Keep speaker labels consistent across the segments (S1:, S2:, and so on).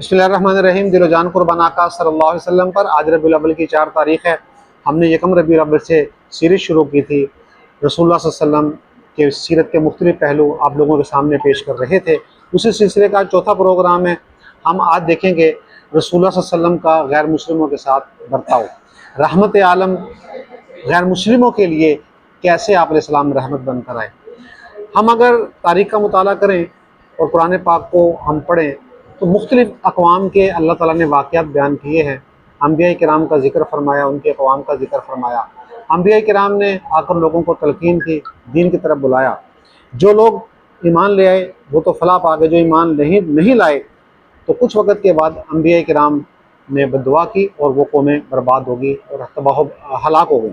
S1: بسم اللہ الرحمن الرحیم۔ دل و جان قربان آقا صلی اللہ علیہ وسلم پر آج ربیع الاول کی 4 تاریخ ہے۔ ہم نے یکم ربیع الاول سے سیریز شروع کی تھی۔ رسول اللہ صلی اللہ علیہ وسلم کے سیرت کے مختلف پہلو آپ لوگوں کے سامنے پیش کر رہے تھے۔ اسی سلسلے کا چوتھا پروگرام ہے۔ ہم آج دیکھیں گے رسول اللہ صلی اللہ علیہ وسلم کا غیر مسلموں کے ساتھ برتاؤ۔ رحمت عالم غیر مسلموں کے لیے کیسے آپ علیہ السلام رحمت بن کر آئے۔ ہم اگر تاریخ کا مطالعہ کریں اور قرآن پاک کو ہم پڑھیں تو مختلف اقوام کے اللہ تعالیٰ نے واقعات بیان کیے ہیں۔ انبیاء کرام کا ذکر فرمایا، ان کے اقوام کا ذکر فرمایا۔ انبیاء کرام نے آ کر لوگوں کو تلقین کی، دین کی طرف بلایا۔ جو لوگ ایمان لے آئے وہ تو فلاح پا گئے، جو ایمان نہیں لائے تو کچھ وقت کے بعد انبیاء کرام نے بد دعا کی اور وہ قومیں برباد ہوگی اور تباہ ہلاک ہو گئی۔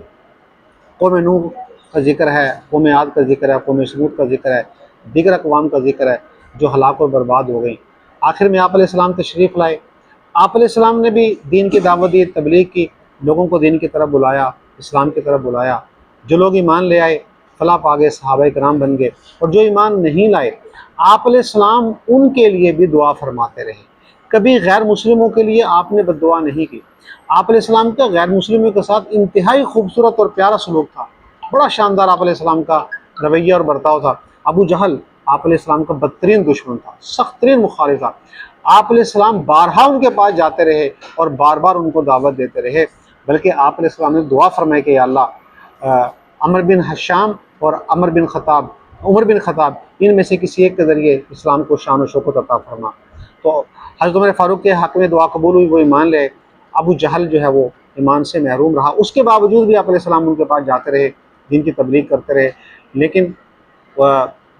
S1: قوم نوح کا ذکر ہے، قوم عاد کا ذکر ہے، قوم ثمود کا ذکر ہے، دیگر اقوام کا ذکر ہے جو ہلاک اور برباد ہو گئی۔ آخر میں آپ علیہ السلام تشریف لائے۔ آپ علیہ السلام نے بھی دین کی دعوت دی، تبلیغ کی، لوگوں کو دین کی طرف بلایا، اسلام کی طرف بلایا۔ جو لوگ ایمان لے آئے فلاح پا گئے، صحابہ کرام بن گئے، اور جو ایمان نہیں لائے آپ علیہ السلام ان کے لیے بھی دعا فرماتے رہے۔ کبھی غیر مسلموں کے لیے آپ نے بد دعا نہیں کی۔ آپ علیہ السلام کا غیر مسلموں کے ساتھ انتہائی خوبصورت اور پیارا سلوک تھا۔ بڑا شاندار آپ علیہ السلام کا رویہ اور برتاؤ تھا۔ ابو جہل آپ علیہ السلام کا بدترین دشمن تھا، سخت ترین مخالف تھا۔ آپ علیہ السلام بارہا ان کے پاس جاتے رہے اور بار بار ان کو دعوت دیتے رہے، بلکہ آپ علیہ السلام نے دعا فرمائی کہ یا اللہ عمر بن حشام اور عمر بن خطاب ان میں سے کسی ایک کے ذریعے اسلام کو شان و شوکت عطا فرما۔ تو حضرت عمر فاروق کے حق میں دعا قبول ہوئی، وہ ایمان لے۔ ابو جہل جو ہے وہ ایمان سے محروم رہا، اس کے باوجود بھی آپ علیہ السلام ان کے پاس جاتے رہے، دین کی تبلیغ کرتے رہے، لیکن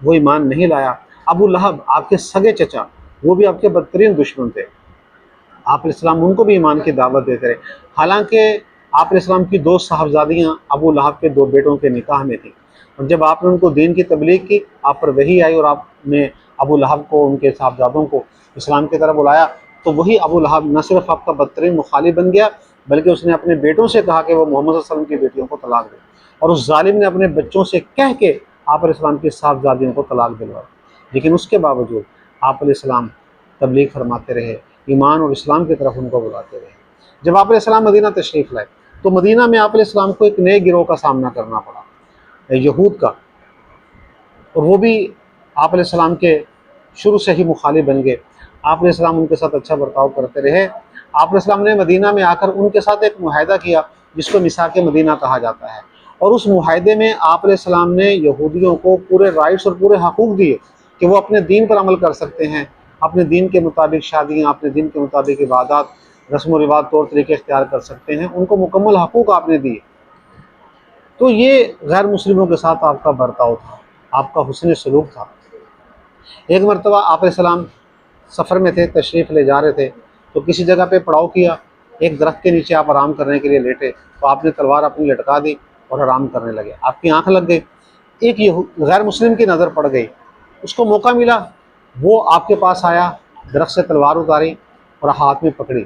S1: وہ ایمان نہیں لایا۔ ابو لہب آپ کے سگے چچا، وہ بھی آپ کے بدترین دشمن تھے، آپ علیہ السلام ان کو بھی ایمان کی دعوت دیتے رہے۔ حالانکہ آپ علیہ السلام کی 2 صاحبزادیاں ابو لہب کے 2 بیٹوں کے نکاح میں تھیں، اور جب آپ نے ان کو دین کی تبلیغ کی، آپ پر وحی آئی اور آپ نے ابو لہب کو، ان کے صاحبزادوں کو اسلام کی طرف بلایا، تو وہی ابو لہب نہ صرف آپ کا بدترین مخالف بن گیا، بلکہ اس نے اپنے بیٹوں سے کہا کہ وہ محمد صلی اللہ علیہ وسلم کی بیٹیوں کو طلاق دے، اور اس ظالم نے اپنے بچوں سے کہہ کے آپ علیہ السلام کی صاحبزادیوں کو طلاق دلوائی۔ لیکن اس کے باوجود آپ علیہ السلام تبلیغ فرماتے رہے، ایمان اور اسلام کی طرف ان کو بلاتے رہے۔ جب آپ علیہ السلام مدینہ تشریف لائے تو مدینہ میں آپ علیہ السلام کو ایک نئے گروہ کا سامنا کرنا پڑا، یہود کا، اور وہ بھی آپ علیہ السلام کے شروع سے ہی مخالف بن گئے۔ آپ علیہ السلام ان کے ساتھ اچھا برتاؤ کرتے رہے۔ آپ علیہ السلام نے مدینہ میں آ کر ان کے ساتھ ایک معاہدہ کیا جس کو میثاق مدینہ کہا جاتا ہے، اور اس معاہدے میں آپ علیہ السلام نے یہودیوں کو پورے رائٹس اور پورے حقوق دیے کہ وہ اپنے دین پر عمل کر سکتے ہیں، اپنے دین کے مطابق شادیاں، اپنے دین کے مطابق عبادات، رسم و رواج، طور طریقے اختیار کر سکتے ہیں، ان کو مکمل حقوق آپ نے دیے۔ تو یہ غیر مسلموں کے ساتھ آپ کا برتاؤ تھا، آپ کا حسن سلوک تھا۔ ایک مرتبہ آپ علیہ السلام سفر میں تھے، تشریف لے جا رہے تھے، تو کسی جگہ پہ پڑاؤ کیا، ایک درخت کے نیچے آپ آرام کرنے کے لیے لیٹے، تو آپ نے تلوار اپنی لٹکا دی اور آرام کرنے لگے۔ آپ کی آنکھ لگ گئی، ایک غیر مسلم کی نظر پڑ گئی، اس کو موقع ملا، وہ آپ کے پاس آیا، درخت سے تلوار اتاری اور ہاتھ میں پکڑی۔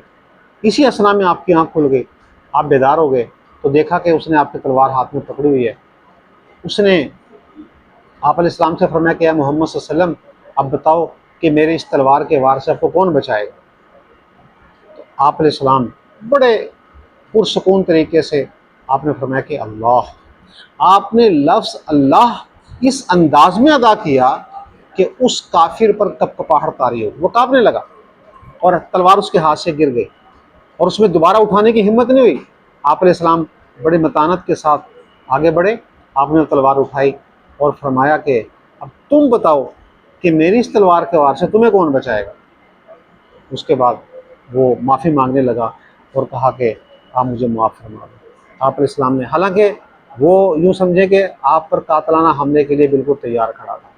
S1: اسی اثنا میں آپ کی آنکھ کھل گئی، آپ بیدار ہو گئے تو دیکھا کہ اس نے آپ کی تلوار ہاتھ میں پکڑی ہوئی ہے۔ اس نے آپ علیہ السلام سے فرمایا کہ اے محمد صلی اللہ علیہ وسلم، اب بتاؤ کہ میرے اس تلوار کے وار سے آپ کو کون بچائے گا؟ تو آپ علیہ السلام بڑے پرسکون طریقے سے آپ نے فرمایا کہ اللہ۔ آپ نے لفظ اللہ اس انداز میں ادا کیا کہ اس کافر پر کپکپاہٹ طاری ہو، وہ کانپنے لگا اور تلوار اس کے ہاتھ سے گر گئی، اور اس میں دوبارہ اٹھانے کی ہمت نہیں ہوئی۔ آپ علیہ السلام بڑے متانت کے ساتھ آگے بڑھے، آپ نے تلوار اٹھائی اور فرمایا کہ اب تم بتاؤ کہ میری اس تلوار کے وار سے تمہیں کون بچائے گا؟ اس کے بعد وہ معافی مانگنے لگا اور کہا کہ آپ مجھے معاف فرما دو۔ آپ علیہ السلام نے، حالانکہ وہ یوں سمجھے کہ آپ پر قاتلانہ حملے کے لیے بالکل تیار کھڑا تھا،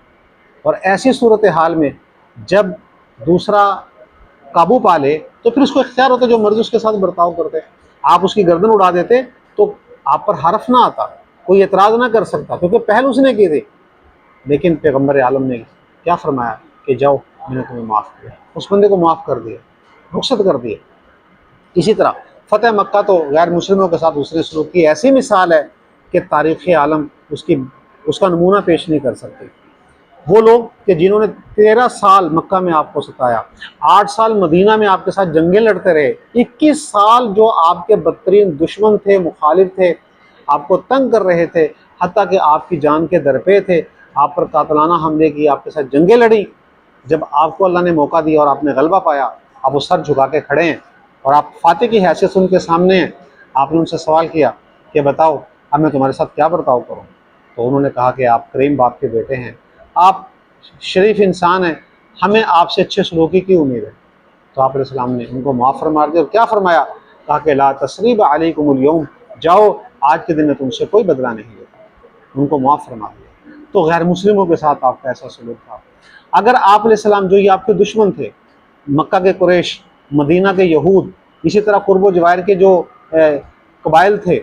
S1: اور ایسی صورتحال میں جب دوسرا قابو پا لے تو پھر اس کو اختیار ہوتا، جو مرضی اس کے ساتھ برتاؤ کرتے۔ آپ اس کی گردن اڑا دیتے تو آپ پر حرف نہ آتا، کوئی اعتراض نہ کر سکتا، کیونکہ پہل اس نے کی تھی۔ لیکن پیغمبر عالم نے کیا فرمایا کہ جاؤ، میں نے تمہیں معاف کیا، اس بندے کو معاف کر دیا، رخصت کر دیا۔ اسی طرح فتح مکہ تو غیر مسلموں کے ساتھ حسن سلوک کی ایسی مثال ہے کہ تاریخ عالم اس کا نمونہ پیش نہیں کر سکتے۔ وہ لوگ کہ جنہوں نے 13 سال مکہ میں آپ کو ستایا، 8 سال مدینہ میں آپ کے ساتھ جنگیں لڑتے رہے، 21 سال جو آپ کے بدترین دشمن تھے، مخالف تھے، آپ کو تنگ کر رہے تھے، حتیٰ کہ آپ کی جان کے درپے تھے، آپ پر قاتلانہ حملے کی، آپ کے ساتھ جنگیں لڑیں، جب آپ کو اللہ نے موقع دیا اور آپ نے غلبہ پایا، آپ وہ سر جھکا کے کھڑے ہیں اور آپ فاتح کی حیثیت سے ان کے سامنے ہیں۔ آپ نے ان سے سوال کیا کہ بتاؤ اب میں تمہارے ساتھ کیا برتاؤ کروں؟ تو انہوں نے کہا کہ آپ کریم باپ کے بیٹے ہیں، آپ شریف انسان ہیں، ہمیں آپ سے اچھے سلوکی کی امید ہے۔ تو آپ علیہ السلام نے ان کو معاف فرما دیا، اور کیا فرمایا؟ کہا کہ لا تثریب علیکم اليوم، جاؤ آج کے دن میں تم سے کوئی بدلہ نہیں لیتا، ان کو معاف فرما دیا۔ تو غیر مسلموں کے ساتھ آپ کا ایسا سلوک تھا۔ اگر آپ علیہ السلام جو یہ آپ کے دشمن تھے، مکہ کے قریش، مدینہ کے یہود، اسی طرح قرب و جوار کے جو قبائل تھے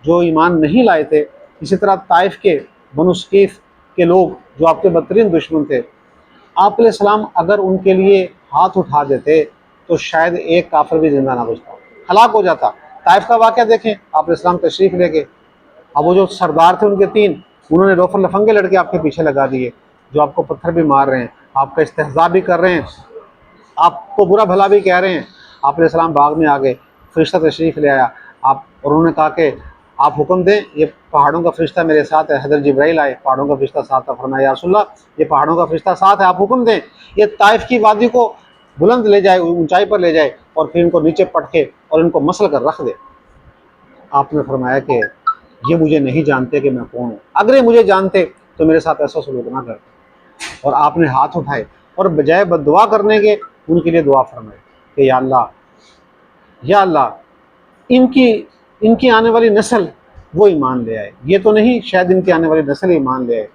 S1: جو ایمان نہیں لائے تھے، اسی طرح طائف کے بنو ثقیف کے لوگ جو آپ کے بدترین دشمن تھے، آپ علیہ السلام اگر ان کے لیے ہاتھ اٹھا دیتے تو شاید ایک کافر بھی زندہ نہ بچتا، ہلاک ہو جاتا۔ طائف کا واقعہ دیکھیں، آپ علیہ السلام تشریف لے کے، اب وہ جو سردار تھے ان کے 3، انہوں نے لوفر لفنگے لڑکے آپ کے پیچھے لگا دیے، جو آپ کو پتھر بھی مار رہے ہیں، آپ کا استہزاء بھی کر رہے ہیں، آپ کو برا بھلا بھی کہہ رہے ہیں۔ آپ علیہ السلام باغ میں آ گئے، فرشتہ تشریف لے آیا، اور انہوں نے کہا کہ آپ حکم دیں، یہ پہاڑوں کا فرشتہ میرے ساتھ ہے۔ حضرت جبرائیل آئے، پہاڑوں کا فرشتہ ساتھ ہے، فرمایا یا رسول اللہ یہ پہاڑوں کا فرشتہ ساتھ ہے، آپ حکم دیں یہ طائف کی وادی کو بلند لے جائے، اونچائی پر لے جائے، اور پھر ان کو نیچے پٹکے اور ان کو مسل کر رکھ دے۔ آپ نے فرمایا کہ یہ مجھے نہیں جانتے کہ میں کون ہوں، اگر یہ مجھے جانتے تو میرے ساتھ ایسا سلوک نہ کرتے۔ اور آپ نے ہاتھ اٹھائے اور بجائے بد دعا کرنے کے ان کے لیے دعا فرمائے کہ یا اللہ، یا اللہ ان کی آنے والی نسل وہ ایمان لے آئے، یہ تو نہیں شاید ان کی آنے والی نسل ایمان لے آئے۔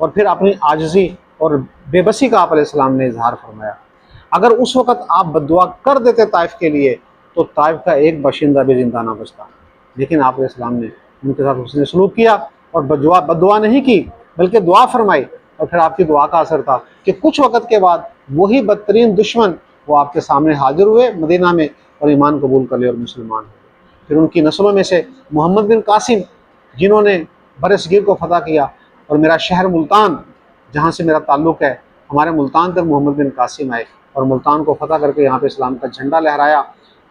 S1: اور پھر اپنی عاجزی اور بے بسی کا آپ علیہ السلام نے اظہار فرمایا۔ اگر اس وقت آپ بد دعا کر دیتے طائف کے لیے تو طائف کا ایک باشندہ بھی زندہ نہ بچتا، لیکن آپ علیہ السلام نے ان کے ساتھ حسن سلوک کیا اور بد دعا نہیں کی بلکہ دعا فرمائی، اور پھر آپ کی دعا کا اثر تھا کہ کچھ وقت کے بعد وہی بدترین دشمن وہ آپ کے سامنے حاضر ہوئے مدینہ میں اور ایمان قبول کر لے اور مسلمان ہوئے۔ پھر ان کی نسلوں میں سے محمد بن قاسم، جنہوں نے بر صغیر کو فتح کیا، اور میرا شہر ملتان جہاں سے میرا تعلق ہے، ہمارے ملتان تک محمد بن قاسم آئے اور ملتان کو فتح کر کے یہاں پہ اسلام کا جھنڈا لہرایا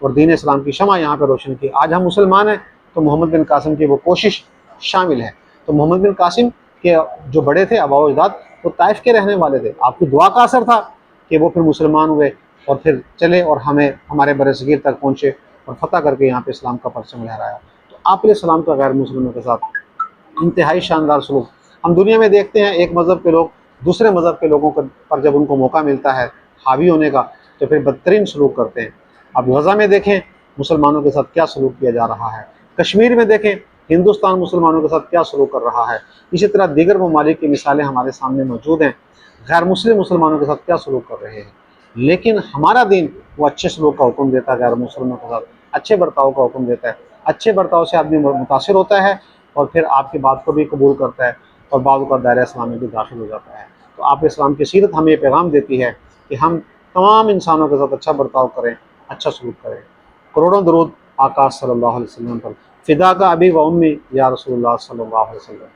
S1: اور دین اسلام کی شمع یہاں پہ روشن کی۔ آج ہم مسلمان ہیں تو محمد بن قاسم کی وہ کوشش شامل ہے۔ تو محمد بن قاسم کے جو بڑے تھے آباء و اجداد، وہ طائف کے رہنے والے تھے، آپ کی دعا کا اثر تھا کہ وہ پھر مسلمان ہوئے اور پھر چلے اور ہمارے بر صغیر تک پہنچے اور فتح کر کے یہاں پہ اسلام کا پرچم لہرایا۔ تو آپ علیہ السلام کا غیر مسلموں کے ساتھ انتہائی شاندار سلوک ہم دنیا میں دیکھتے ہیں۔ ایک مذہب کے لوگ دوسرے مذہب کے لوگوں پر جب ان کو موقع ملتا ہے حاوی ہونے کا تو پھر بدترین سلوک کرتے ہیں۔ اب غزہ میں دیکھیں مسلمانوں کے ساتھ کیا سلوک کیا جا رہا ہے، کشمیر میں دیکھیں ہندوستان مسلمانوں کے ساتھ کیا سلوک کر رہا ہے، اسی طرح دیگر ممالک کی مثالیں ہمارے سامنے موجود ہیں، غیر مسلم مسلمانوں کے ساتھ کیا سلوک کر رہے ہیں۔ لیکن ہمارا دین وہ اچھے سلوک کا حکم دیتا ہے، غیر مسلموں کے ساتھ اچھے برتاؤ کا حکم دیتا ہے۔ اچھے برتاؤ سے آدمی متاثر ہوتا ہے اور پھر آپ کی بات کو بھی قبول کرتا ہے اور بعض کا دائرہ اسلام میں بھی داخل ہو جاتا ہے۔ تو آپ اسلام کی سیرت ہمیں یہ پیغام دیتی ہے کہ ہم تمام انسانوں کے ساتھ اچھا برتاؤ کریں، اچھا سلوک کریں۔ کروڑوں درود آقا صلی اللہ علیہ وسلم پر، فدا کا ابی و امی یا رسول اللہ صلی اللہ علیہ وسلم۔